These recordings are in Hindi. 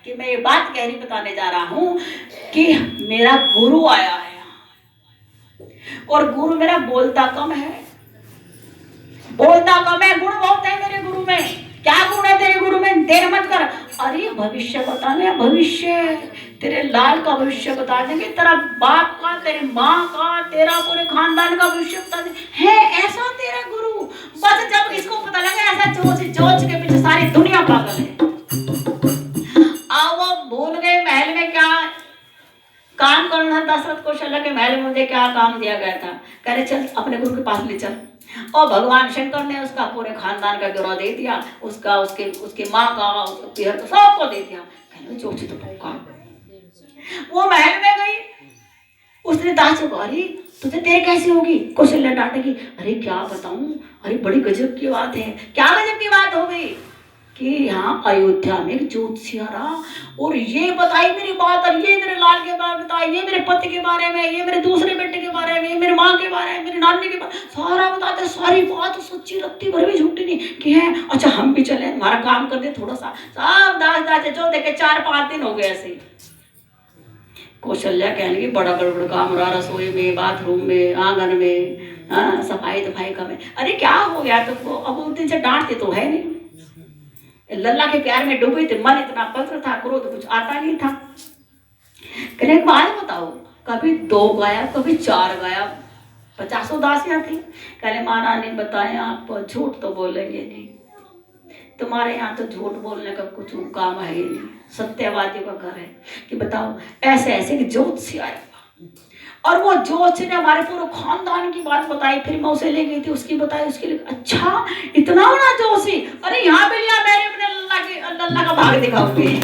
कि मैं ये बात गहरी बताने जा रहा हूं कि मेरा गुरु आया है और गुरु मेरा बोलता कम है, बोलता कम है, गुण बहुत है मेरे गुरु में। क्या गुण है तेरे गुरु में? देर मत कर। अरे भविष्य बताने, भविष्य तेरे लाल का भविष्य बता देंगे, तेरा बाप का, तेरी माँ का, तेरा पूरे खानदान का भविष्य बता देंगे। है ऐसा तेरा गुरु। बस जब इसको पता लगे ऐसा जोच जोच के पीछे सारी दुनिया पागल है। अब वो भूल गए महल में क्या काम करना था। दशरथ कौशल्या के महल में मुझे क्या काम दिया गया था। कह रहे चल अपने गुरु के पास ले चल। और भगवान शंकर ने उसका पूरे खानदान का गिरवा दे दिया, उसका उसकी माँ का, उसके पिहर का, सबको दे दिया। कहने जोची तो काम। वो महल में गई, उसने दास को, अरे तुझे तेरे कैसी होगी? कौशल्या डांटेगी, अरे क्या बताऊं, अरे बड़ी गजब की बात है। क्या गजब की बात हो गई? कि यहाँ अयोध्या में एक ज्योतिषिया रहा और ये बताई मेरी बात, और ये मेरे लाल के बारे में बताई, ये मेरे पति के बारे में, ये मेरे दूसरे बेटे के बारे में, ये मेरी माँ के बारे में, मेरी नानी के बारे में, सारा बताते। सारी बात सच्ची रत्ती भर भी झूठी नहीं कि है। अच्छा हम भी चले, हमारा काम कर दे थोड़ा सा। सब दास दास जो देखे 4-5 दिन हो गए ऐसे। कौशल्या कहने की बड़ा गड़बड़ काम रहा, रसोई में, बाथरूम में, आंगन में, सफाई दफाई का में। अरे क्या हो गया तुमको? अब उस दिन से डांटते तो है नहीं, लल्ला के प्यार में डूबे थे, मन इतना पवित्र था, क्रोध कुछ आता नहीं था। कहने एक बात बताओ, कभी 2 गाया, कभी 4 गाया, 50 दासियां थी। कहने माना नहीं बताए, आप झूठ तो बोलेंगे नहीं, तुम्हारे यहाँ तो झूठ बोलने का कुछ काम है ही नहीं, सत्यवादियों का घर है। कि बताओ ऐसे ऐसे कि ज्योतिषी आया और वो ज्योतिषी ने हमारे पूरे खानदान की बात बताई। फिर मैं उसे ले गई थी, उसकी बताई, उसके लिए। अच्छा इतना बड़ा ज्योतिषी? अरे यहाँ पे लिया मैंने अपने लल्ला का भाग दिखाऊंगी।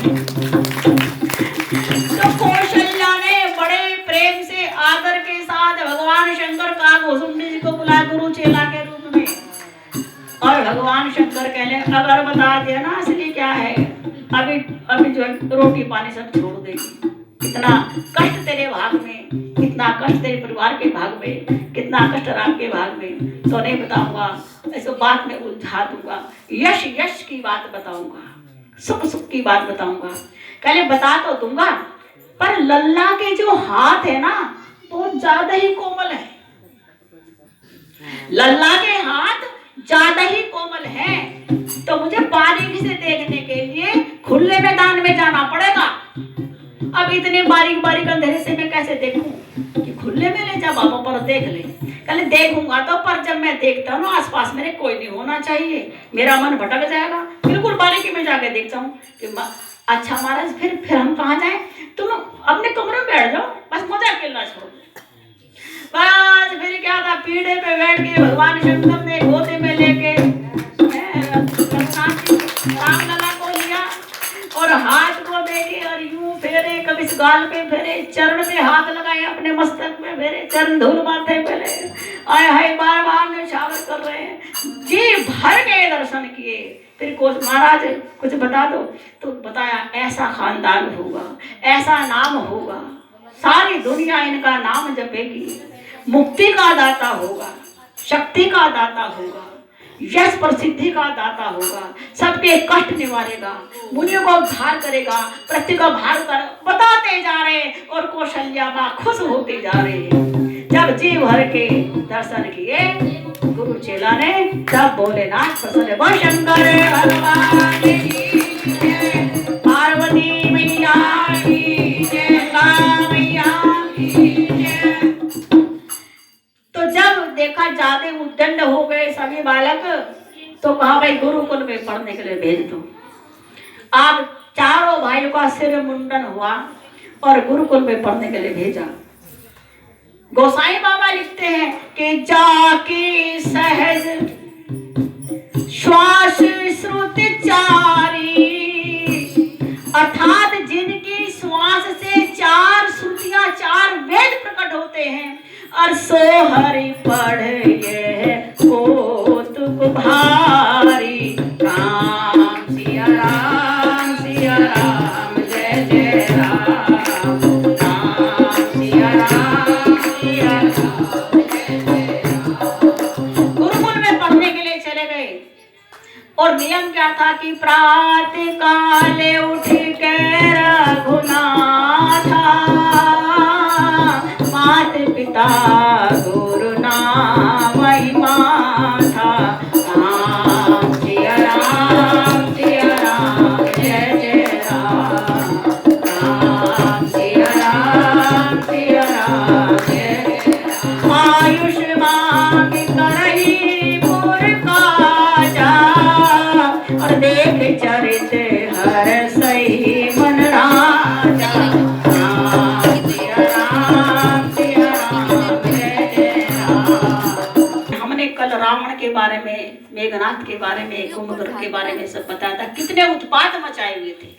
तो कौशल्या ने बड़े प्रेम से आदर के साथ भगवान शंकर का घोसुंडी जी को बुलाया गुरु चेला के रूप में। और भगवान शंकर कहले अगर बता दिया ना असली क्या है, अभी जो है रोटी पानी सब छोड़ देगी। कितना कष्ट तेरे भाग में, कितना कष्ट तेरे परिवार के भाग में, कितना कष्ट राम के भाग में, तो नहीं बताऊंगा। ऐसे बात में उलझा दूंगा, यश यश की बात बताऊंगा, सुख सुख की बात बताऊंगा। कहले बता तो दूंगा, पर लल्ला के जो हाथ है ना बहुत ज्यादा ही कोमल है। लल्ला के हाथ ज्यादा ही कोमल है, तो मुझे बारीकी से देखने के लिए खुले मैदान में जाना पड़ेगा। अब इतने बारीक बारीक अंधेरे से मैं कैसे देखूं? कि खुले में ले जा बाबा, पर देख ले। कल देखूंगा तो, पर जब मैं देखता हूँ ना आसपास मेरे कोई नहीं होना चाहिए, मेरा मन भटक जाएगा। बिल्कुल बारीकी में जाके देखता हूँ कि अच्छा महाराज फिर हम कहाँ जाए? तुम अपने कमरे में बैठ जाओ, बस मजा खेलना छोड़ो। बस फिर क्या था, पीढ़े पे बैठ के भगवान शंकर ने गोदे में लेके राम लला को लिया और हाथ को देके और यूं फेरे, कभी इस गाल पे फेरे, चरण पे हाथ लगाए, अपने मस्तक में फेरे, चरण धूल माथे पे ले, आए हाय बार बार निछावर कर रहे हैं, जी भर के दर्शन किए। फिर कुछ महाराज कुछ बता दो, तो बताया ऐसा खानदान होगा, ऐसा नाम होगा, सारी दुनिया इनका नाम जपेगी, मुक्ति का दाता होगा, शक्ति का दाता होगा, यश प्रसिद्धि का दाता होगा, सबके कष्ट निवारेगा, मुनियों को उद्धार करेगा, पृथ्वी का भार कर बताते जा रहे और कौशल्या मां खुश होते जा रहे। जब जी भर के दर्शन किए गुरु चेला ने, तब बोले नाथ प्रसन्न वो शंकर भगवान की जय, पार्वती मैया की जय, गंगा मैया की जय। तो जब देखा ज्यादा उद्दंड हो गए सभी बालक, तो कहा भाई गुरुकुल में पढ़ने के लिए भेज दो। आप चारों भाइयों का सिर मुंडन हुआ और गुरुकुल में पढ़ने के लिए भेजा। गोसाई बाबा लिखते हैं कि जाके सहज श्वास श्रुति चारी, अर्थात जिनकी श्वास से 4 श्रुतियां 4 वेद प्रकट होते हैं, और सो हरि पढ़े कौतुक भारी, राम सिया राम सिया राम जय जय राम, राम सिया राम सिया राम जय जय राम। गुरुकुल में पढ़ने के लिए चले गए और नियम क्या था कि प्रातः काले उठ के मेघनाथ के बारे में, कुंभकर्ण के बारे में सब बताया था, कितने उत्पात मचाए हुए थे।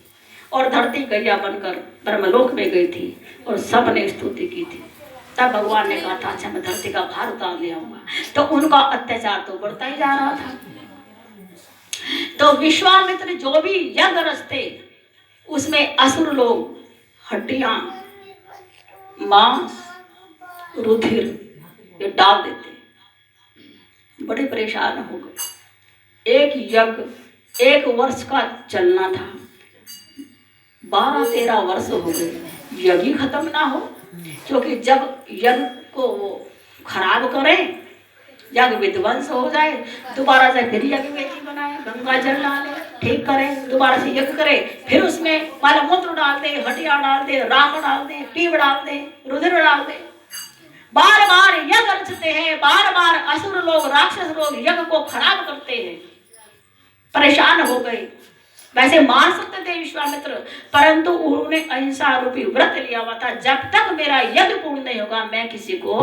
और धरती गैया बनकर ब्रह्मलोक में गई थी और सब ने स्तुति की थी। तब भगवान ने कहा था अच्छा मैं धरती का भार उतार ले आऊंगा। तो उनका अत्याचार तो बढ़ता ही जा रहा था। तो विश्वामित्र जो भी यज्ञ रचते उसमें असुर लोग हड्डियां, मांस, रुधिर ये डाल देते। बड़े परेशान हो गए। एक यज्ञ 1 वर्ष का चलना था, 12-13 वर्ष हो गए, यज्ञ खत्म ना हो। क्योंकि जब यज्ञ को वो खराब करें, यज्ञ विध्वंस हो जाए, दोबारा से फिर यज्ञ वेदी बनाए, गंगा जल डाले, ठीक करें, दोबारा से यज्ञ करें, फिर उसमें मलमूत्र डाल दे, हड्डियां डाल दे, राख डाल दे, पीप डाल दे, रुधिर डाल दे। बार बार यज्ञ रचते हैं, बार बार असुर लोग, राक्षस लोग यज्ञ को खराब करते हैं। परेशान हो गए। वैसे मार सकते थे विश्वामित्र, परंतु उन्होंने अहिंसा रूपी व्रत लिया हुआ था, जब तक मेरा यज्ञ पूर्ण नहीं होगा मैं किसी को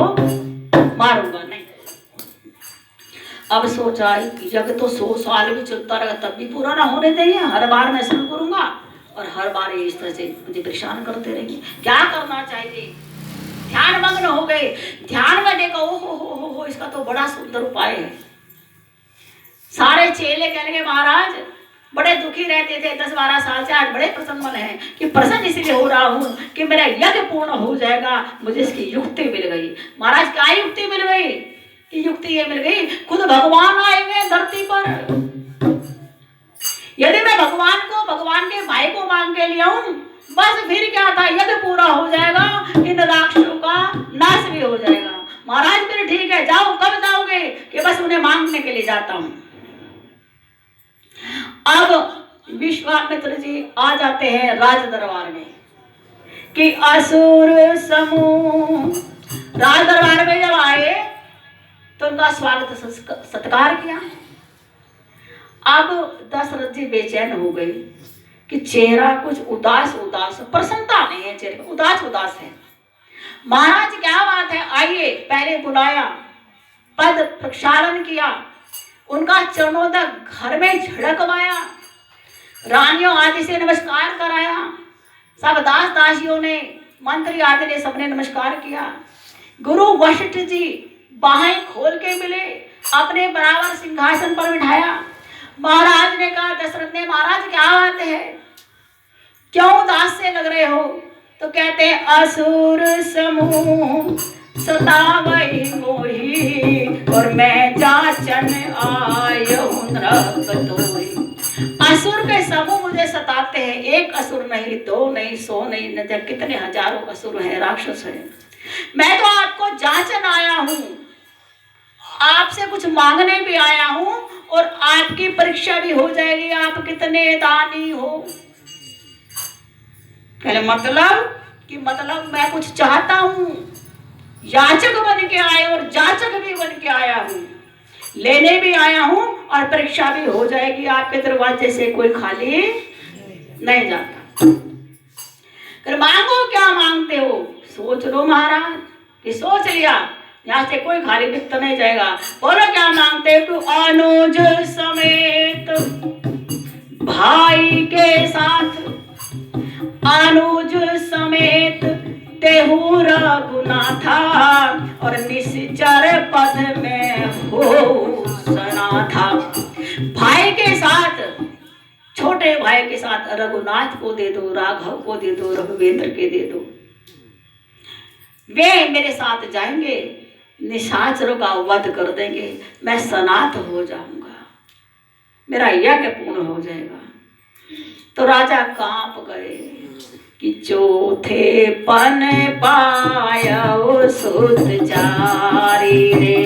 मारूंगा नहीं। अब सोचा यज्ञ तो 100 साल भी चलता रहेगा तब भी पूरा ना होने देंगे, हर बार मैं शुरू करूंगा और हर बार ये इस तरह से मुझे परेशान करते रहेंगे। क्या करना चाहिए? ध्यान मग्न हो गए। ध्यान में देखा ओ हो इसका तो बड़ा सुंदर उपाय है। सारे चेले कह लगे महाराज बड़े दुखी रहते थे 10-12 साल से, आज बड़े प्रसन्न हैं कि प्रसन्न इसलिए हो रहा हूँ कि मेरा यज्ञ पूर्ण हो जाएगा। मुझे इसकी युक्ति मिल गई। महाराज क्या युक्ति मिल गई? कि युक्ति ये मिल गई, खुद भगवान आएंगे धरती पर। यदि मैं भगवान को, भगवान के भाई को मांग के लिए आऊं, बस फिर क्या था, यज्ञ पूरा हो जाएगा, इन राक्षसों का नाश भी हो जाएगा। महाराज फिर ठीक है, जाओ। कब जाओगे? कि बस उन्हें मांगने के लिए जाता हूं। अब विश्वामित्र जी आ जाते हैं राज दरबार में कि असुर समूह राज दरबार में जब आए तो उनका स्वागत सत्कार किया। अब दशरथ जी बेचैन हो गए कि चेहरा कुछ उदास उदास, प्रसन्नता नहीं है, चेहरे पर उदास उदास है। महाराज क्या बात है, आइए। पहले बुलाया, पद प्रक्षालन किया, उनका चरणों तक घर में झड़कवाया, रानियों आदि से नमस्कार कराया। सब दास दासियों ने, मंत्री आदि ने सबने नमस्कार किया। गुरु वशिष्ठ जी बाहें खोल के मिले, अपने बराबर सिंहासन पर बिठाया। महाराज ने कहा, दशरथ ने, महाराज क्या बात है, क्यों उदास से लग रहे हो? तो कहते हैं असुर समूह सतावई मोही और मैं जाचन आयहूं नृपतोहि। असुर के समूह मुझे सताते हैं, एक असुर नहीं, 2 नहीं, 100 नहीं, न जाने कितने हजारों असुर हैं, राक्षस हैं। मैं तो आपको जाचन आया हूं, आपसे कुछ मांगने भी आया हूं और आपकी परीक्षा भी हो जाएगी, आप कितने दानी हो। कहले मतलब मैं कुछ चाहता हूं, याचक बन के आए और जाचक भी बन के आया हूं, लेने भी आया हूं और परीक्षा भी हो जाएगी, आपके दरवाजे से कोई खाली नहीं जाता। कर मांगो, क्या मांगते हो? सोच लो महाराज। कि सोच लिया, यहाँ से कोई खाली दिख तो नहीं जाएगा। बोलो क्या मांगते हो? अनुज समेत भाई के साथ, अनुज समेत तेहु रघुनाथा और निश्चर पद में हो सना था। भाई के साथ, छोटे भाई के साथ रघुनाथ को दे दो, राघव को दे दो, रघुवेंद्र के दे दो। वे मेरे साथ जाएंगे, निशाचरों का वध कर देंगे, मैं सनात हो जाऊंगा, मेरा यज्ञ पूर्ण हो जाएगा। तो राजा कांप गए कि चौथे पन पायो सुत चारी रे।